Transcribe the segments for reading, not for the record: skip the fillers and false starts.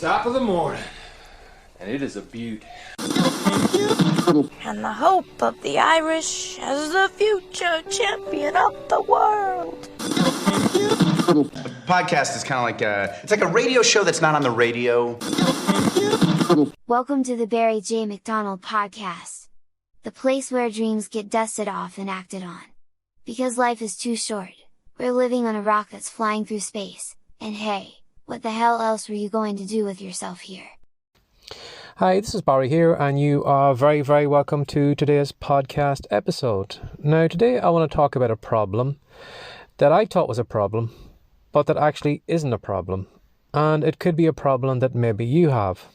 top of the morning, and it is a beaut. And the hope of the Irish as the future champion of the world. A podcast is kind of like it's like a radio show that's not on the radio. Welcome to the Barry J. McDonald podcast. The place where dreams get dusted off and acted on. Because life is too short. We're living on a rock that's flying through space, and hey, what the hell else were you going to do with yourself here? Hi, this is Barry here, and you are very, very welcome to today's podcast episode. Now, today I want to talk about a problem that I thought was a problem, but that actually isn't a problem. And it could be a problem that maybe you have.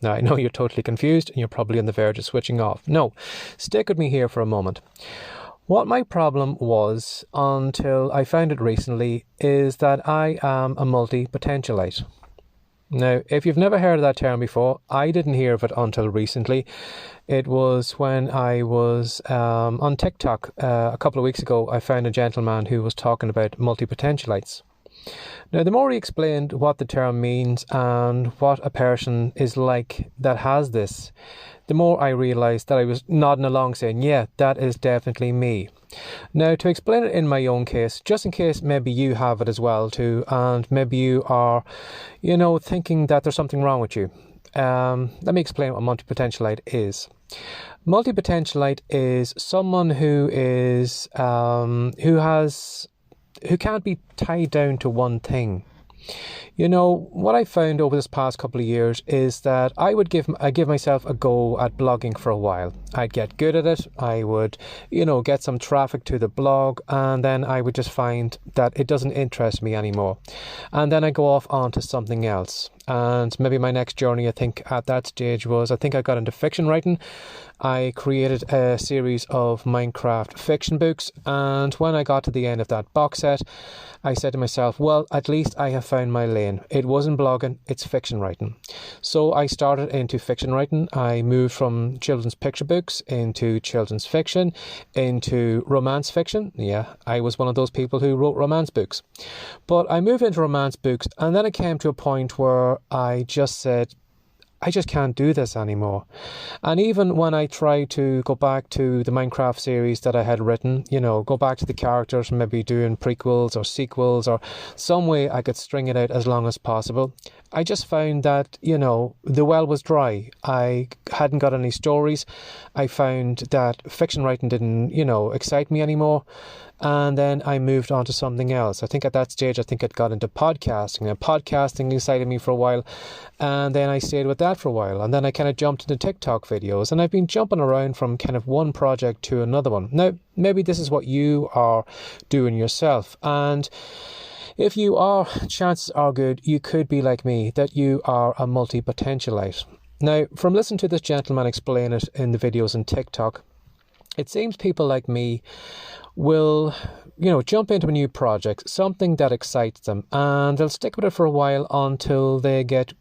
Now, I know you're totally confused, and you're probably on the verge of switching off. No, stick with me here for a moment. What my problem was, until I found it recently, is that I am a multi-potentialite. Now, if you've never heard of that term before, I didn't hear of it until recently. It was when I was on TikTok a couple of weeks ago. I found a gentleman who was talking about multi-potentialites. Now, the more he explained what the term means and what a person is like that has this, the more I realised that I was nodding along saying, yeah, that is definitely me. Now, to explain it in my own case, just in case maybe you have it as well too, and maybe you are, thinking that there's something wrong with you. Let me explain what multi-potentialite is. Multi-potentialite is someone who is, who can't be tied down to one thing. What I found over this past couple of years is that I give myself a go at blogging for a while. I'd get good at it. I would, get some traffic to the blog, and then I would just find that it doesn't interest me anymore. And then I go off onto something else. And maybe my next journey, I think, at that stage was, I got into fiction writing. I created a series of Minecraft fiction books, and when I got to the end of that box set, I said to myself, well, at least I have found my lane. It wasn't blogging, it's fiction writing. So I started into fiction writing. I moved from children's picture books into children's fiction, into romance fiction. Yeah, I was one of those people who wrote romance books. But I moved into romance books, and then it came to a point where I just said, I just can't do this anymore. And even when I tried to go back to the Minecraft series that I had written, go back to the characters, maybe doing prequels or sequels or some way I could string it out as long as possible, I just found that, the well was dry. I hadn't got any stories. I found that fiction writing didn't, excite me anymore. And then I moved on to something else. I think at that stage, I'd got into podcasting. And podcasting excited me for a while. And then I stayed with that for a while. And then I kind of jumped into TikTok videos. And I've been jumping around from kind of one project to another one. Now, maybe this is what you are doing yourself. And if you are, chances are good, you could be like me, that you are a multi-potentialite. Now, from listening to this gentleman explain it in the videos on TikTok, it seems people like me will, jump into a new project, something that excites them, and they'll stick with it for a while until they get,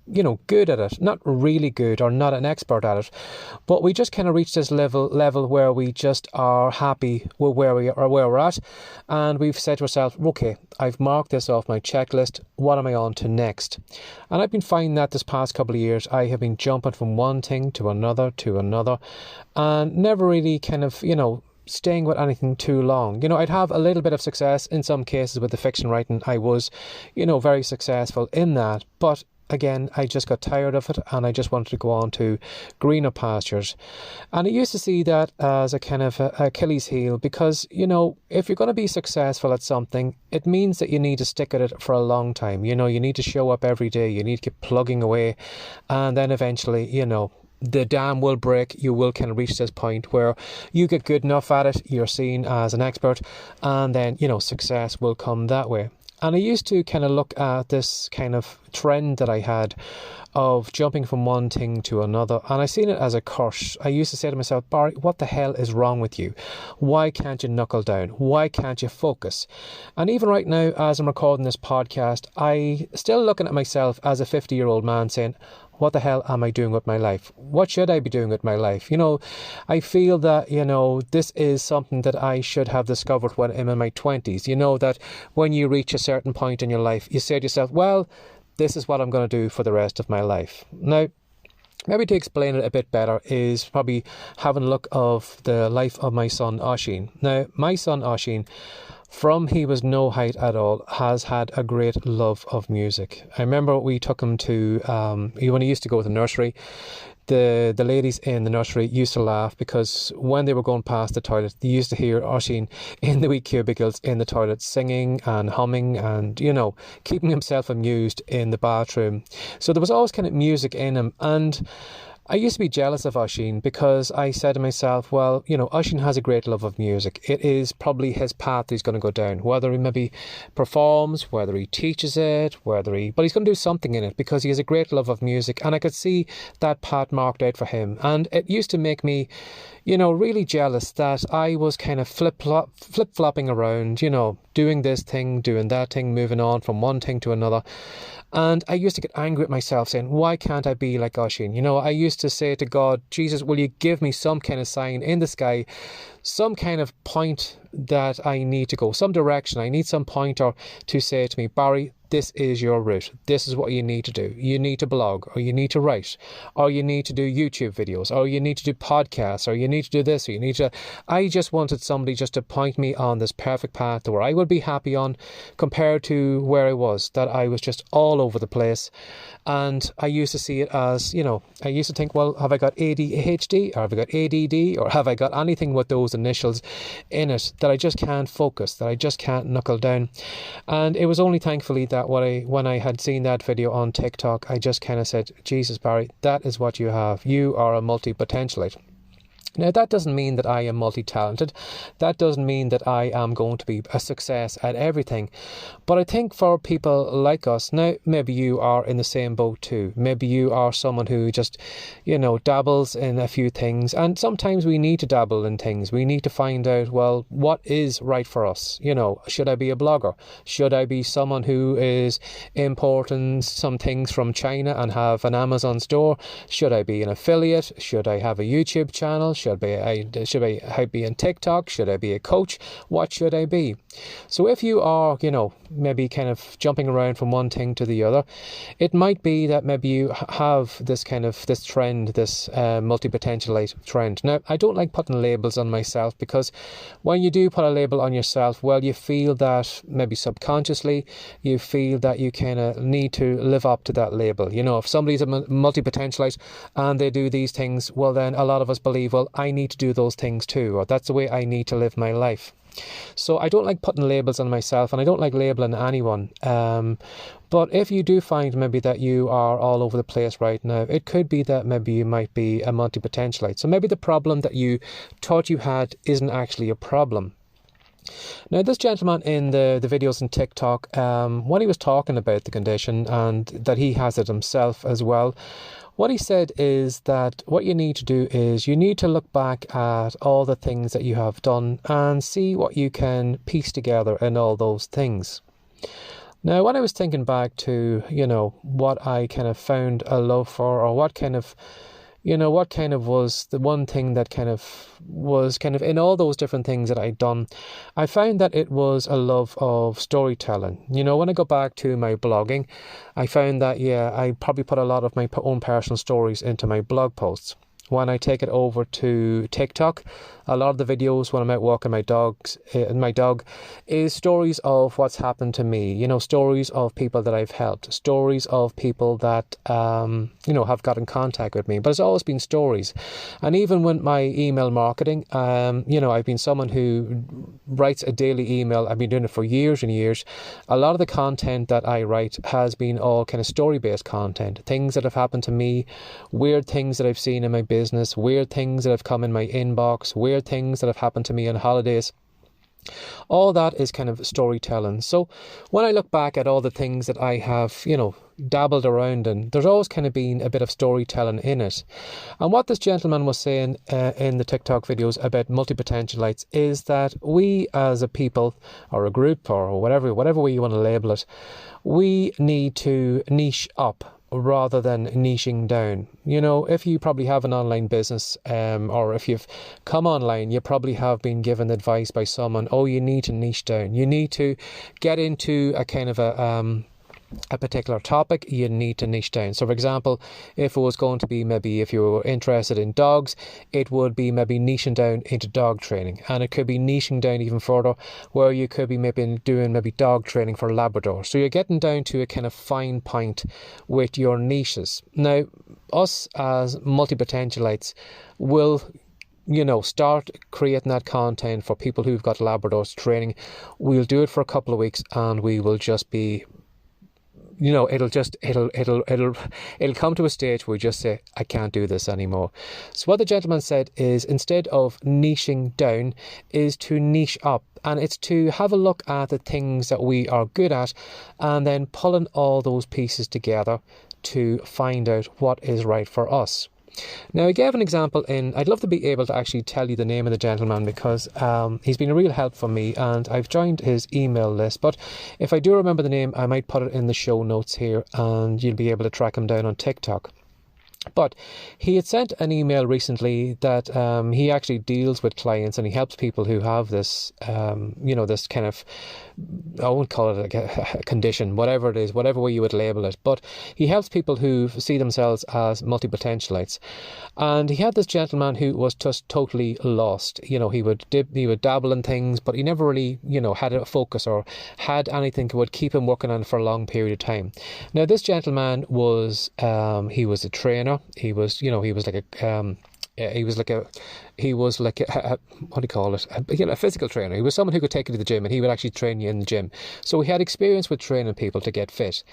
good at it. Not really good or not an expert at it, but we just kind of reach this level where we just are happy with where we're at, and we've said to ourselves, okay, I've marked this off my checklist, what am I on to next? And I've been finding that this past couple of years, I have been jumping from one thing to another, and never really kind of, staying with anything too long. I'd have a little bit of success in some cases with the fiction writing. I was, very successful in that. But again, I just got tired of it, and I just wanted to go on to greener pastures. And I used to see that as a kind of a Achilles heel, because, if you're going to be successful at something, it means that you need to stick at it for a long time. You need to show up every day. You need to keep plugging away. And then eventually, the dam will break. You will kind of reach this point where you get good enough at it, you're seen as an expert, and then, success will come that way. And I used to kind of look at this kind of trend that I had of jumping from one thing to another, and I seen it as a curse. I used to say to myself, Barry, what the hell is wrong with you? Why can't you knuckle down? Why can't you focus? And even right now, as I'm recording this podcast, I still looking at myself as a 50-year-old man saying, what the hell am I doing with my life? What should I be doing with my life? I feel that, this is something that I should have discovered when I'm in my 20s. That when you reach a certain point in your life, you say to yourself, well, this is what I'm going to do for the rest of my life. Now, maybe to explain it a bit better is probably having a look of the life of my son Oshin. Now, my son Oshin, from he was no height at all, has had a great love of music. I remember we took him to, when he used to go to the nursery, the ladies in the nursery used to laugh because when they were going past the toilet, they used to hear Oshin in the wee cubicles in the toilet singing and humming and, keeping himself amused in the bathroom. So there was always kind of music in him, and I used to be jealous of Oshin because I said to myself, well, Oshin has a great love of music. It is probably his path he's going to go down, whether he maybe performs, whether he teaches it, but he's going to do something in it because he has a great love of music, and I could see that path marked out for him. And it used to make me, really jealous that I was kind of flip-flopping around, doing this thing, doing that thing, moving on from one thing to another. And I used to get angry at myself saying, why can't I be like Oshin? I used to say to God, Jesus, will you give me some kind of sign in the sky, some kind of point that I need to go, some direction. I need some pointer to say to me, Barry, this is your route. This is what you need to do. You need to blog, or you need to write, or you need to do YouTube videos, or you need to do podcasts, or you need to do this, or you need to... I just wanted somebody just to point me on this perfect path where I would be happy on, compared to where I was, that I was just all over the place. And I used to see it as, I used to think, well, have I got ADHD, or have I got ADD, or have I got anything with those initials in it that I just can't focus, that I just can't knuckle down? And it was only thankfully that when I had seen that video on TikTok, I just kind of said, Jesus, Barry, that is what you have. You are a multi-potentialite. Now, that doesn't mean that I am multi-talented. That doesn't mean that I am going to be a success at everything. But I think for people like us, now, maybe you are in the same boat too. Maybe you are someone who just, dabbles in a few things. And sometimes we need to dabble in things. We need to find out, well, what is right for us? Should I be a blogger? Should I be someone who is importing some things from China and have an Amazon store? Should I be an affiliate? Should I have a YouTube channel? Should I be in TikTok? Should I be a coach? What should I be? So if you are, maybe kind of jumping around from one thing to the other, it might be that maybe you have this trend, this multi-potentialite trend. Now, I don't like putting labels on myself, because when you do put a label on yourself, well, you feel that maybe subconsciously, you feel that you kind of need to live up to that label. If somebody's a multi-potentialite and they do these things, well, then a lot of us believe, well, I need to do those things too, or that's the way I need to live my life. So I don't like putting labels on myself, and I don't like labeling anyone. But if you do find maybe that you are all over the place right now, it could be that maybe you might be a multi-potentialite. So maybe the problem that you thought you had isn't actually a problem. Now, this gentleman in the videos on TikTok, when he was talking about the condition and that he has it himself as well, what he said is that what you need to do is you need to look back at all the things that you have done and see what you can piece together in all those things. Now, when I was thinking back to, what I kind of found a love for, or what kind of was the one thing that was in all those different things that I'd done, I found that it was a love of storytelling. When I go back to my blogging, I found that, I probably put a lot of my own personal stories into my blog posts. When I take it over to TikTok, a lot of the videos when I'm out walking my dog is stories of what's happened to me, stories of people that I've helped, stories of people that, have got in contact with me. But it's always been stories. And even with my email marketing, I've been someone who writes a daily email. I've been doing it for years and years. A lot of the content that I write has been all kind of story-based content, things that have happened to me, weird things that I've seen in my business, weird things that have come in my inbox, weird things that have happened to me on holidays. All that is kind of storytelling. So when I look back at all the things that I have, dabbled around in, there's always kind of been a bit of storytelling in it. And what this gentleman was saying in the TikTok videos about multi-potentialites is that we as a people, or a group, or whatever way you want to label it, we need to niche up rather than niching down. If you probably have an online business, or if you've come online, you probably have been given advice by someone, you need to niche down. You need to get into a kind of a particular topic, you need to niche down. So for example, if it was going to be maybe if you were interested in dogs, it would be maybe niching down into dog training, and it could be niching down even further where you could be maybe doing maybe dog training for Labrador. So you're getting down to a kind of fine point with your niches. Now, us as multi-potentialites will start creating that content for people who've got Labradors training. We'll do it for a couple of weeks and we will just be it'll come to a stage where we just say, I can't do this anymore. So what the gentleman said is, instead of niching down, is to niche up. And it's to have a look at the things that we are good at and then pulling all those pieces together to find out what is right for us. Now, I gave an example I'd love to be able to actually tell you the name of the gentleman, because he's been a real help for me and I've joined his email list. But if I do remember the name, I might put it in the show notes here and you'll be able to track him down on TikTok. But he had sent an email recently that he actually deals with clients and he helps people who have this, this kind of, I won't call it a condition, whatever it is, whatever way you would label it. But he helps people who see themselves as multi-potentialites. And he had this gentleman who was just totally lost. He would dabble in things, but he never really, had a focus or had anything that would keep him working on it for a long period of time. Now, this gentleman was, he was a trainer. He was like a what do you call it? A physical trainer. He was someone who could take you to the gym and he would actually train you in the gym. So he had experience with training people to get fit.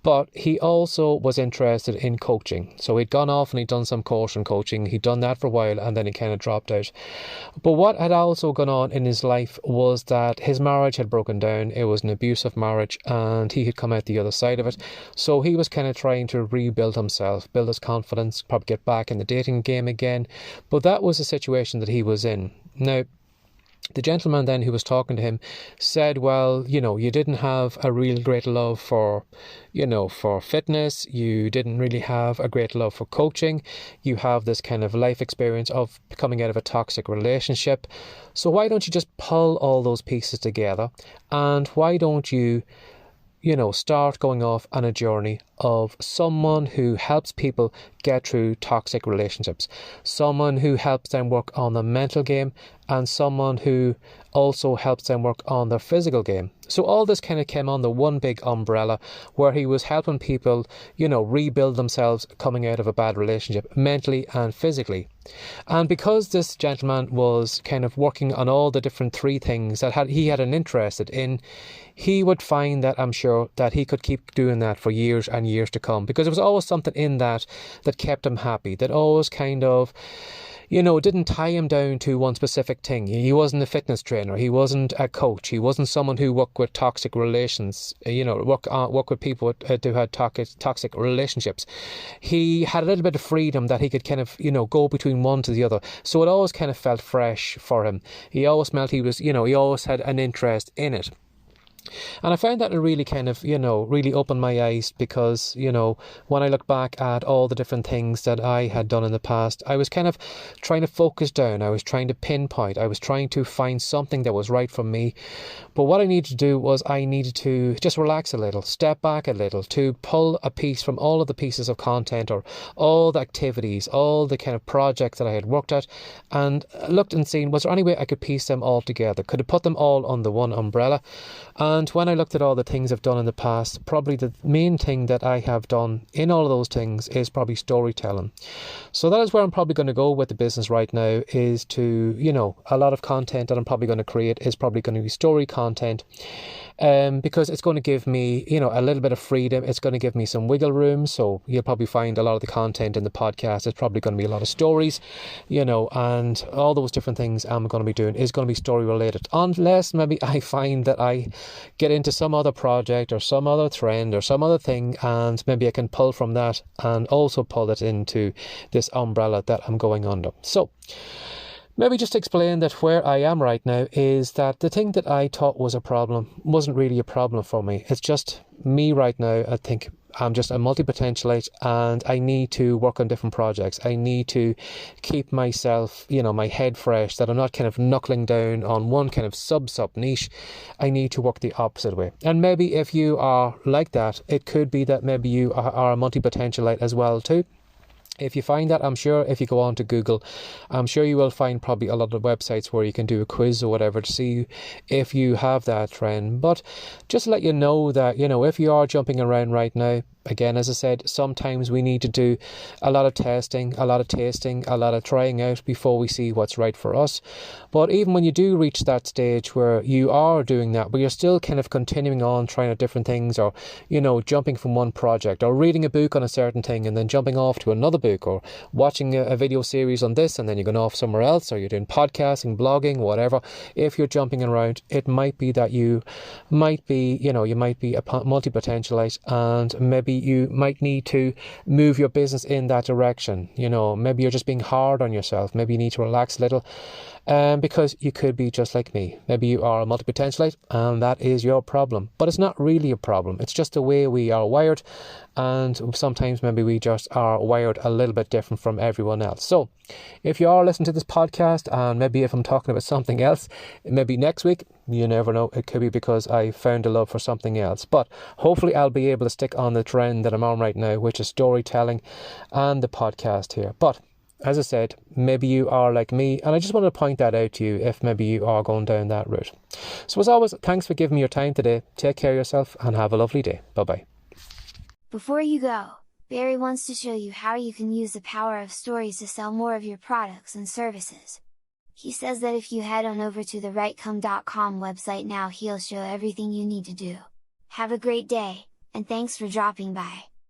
But he also was interested in coaching. So he'd gone off and he'd done some course in coaching. He'd done that for a while and then he kind of dropped out. But what had also gone on in his life was that his marriage had broken down. It was an abusive marriage and he had come out the other side of it. So he was kind of trying to rebuild himself, build his confidence, probably get back in the dating game again. But that was a situation that he was in. Now, the gentleman then who was talking to him said, well, you didn't have a real great love for fitness. You didn't really have a great love for coaching. You have this kind of life experience of coming out of a toxic relationship. So why don't you just pull all those pieces together? And why don't you start going off on a journey of someone who helps people get through toxic relationships, someone who helps them work on the mental game, and someone who also helps them work on their physical game. So all this kind of came under one big umbrella where he was helping people, rebuild themselves coming out of a bad relationship, mentally and physically. And because this gentleman was kind of working on all the different three things that he had an interest in, he would find that, I'm sure, that he could keep doing that for years and years to come, because there was always something in that kept him happy, that always kind of, didn't tie him down to one specific thing. He wasn't a fitness trainer. He wasn't a coach. He wasn't someone who worked with toxic relations, work with people who had toxic relationships. He had a little bit of freedom that he could kind of, go between one to the other. So it always kind of felt fresh for him. He always felt he always had an interest in it. And I found that it really kind of, really opened my eyes, because, when I look back at all the different things that I had done in the past, I was kind of trying to focus down. I was trying to pinpoint. I was trying to find something that was right for me. But what I needed to do was I needed to just relax a little, step back a little, to pull a piece from all of the pieces of content or all the activities, all the kind of projects that I had worked at, and looked and seen, was there any way I could piece them all together? Could I put them all under one umbrella? And when I looked at all the things I've done in the past, probably the main thing that I have done in all of those things is probably storytelling. So that is where I'm probably going to go with the business right now, is to, a lot of content that I'm probably going to create is probably going to be story content. Because it's going to give me, a little bit of freedom. It's going to give me some wiggle room. So you'll probably find a lot of the content in the podcast is probably going to be a lot of stories, and all those different things I'm going to be doing is going to be story related. Unless maybe I find that I get into some other project or some other trend or some other thing, and maybe I can pull from that and also pull it into this umbrella that I'm going under. So maybe just to explain that where I am right now is that the thing that I thought was a problem wasn't really a problem for me. It's just me right now. I think I'm just a multi-potentialite, and I need to work on different projects. I need to keep myself, my head fresh, that I'm not kind of knuckling down on one kind of sub niche. I need to work the opposite way. And maybe if you are like that, it could be that maybe you are a multi-potentialite as well too. If you find that, I'm sure if you go on to Google, I'm sure you will find probably a lot of websites where you can do a quiz or whatever to see if you have that trend. But just to let you know that, if you are jumping around right now, again, as I said, sometimes we need to do a lot of testing, a lot of tasting, a lot of trying out before we see what's right for us. But even when you do reach that stage where you are doing that, but you're still kind of continuing on trying out different things, or, jumping from one project, or reading a book on a certain thing and then jumping off to another book, or watching a video series on this and then you're going off somewhere else, or you're doing podcasting, blogging, whatever. If you're jumping around, it might be that you might be a multi-potentialite, and maybe you might need to move your business in that direction. Maybe you're just being hard on yourself. Maybe you need to relax a little, because you could be just like me. Maybe you are a multi-potentialite and that is your problem, but it's not really a problem. It's just the way we are wired, and sometimes maybe we just are wired a little bit different from everyone else. So if you are listening to this podcast, and maybe if I'm talking about something else, maybe next week, you never know, it could be because I found a love for something else. But hopefully I'll be able to stick on the trend that I'm on right now, which is storytelling and the podcast here. But as I said, maybe you are like me, and I just wanted to point that out to you if maybe you are going down that route. So as always, thanks for giving me your time today. Take care of yourself and have a lovely day. Bye-bye. Before you go, Barry wants to show you how you can use the power of stories to sell more of your products and services. He says that if you head on over to the rightcom.com website now, he'll show everything you need to do. Have a great day, and thanks for dropping by.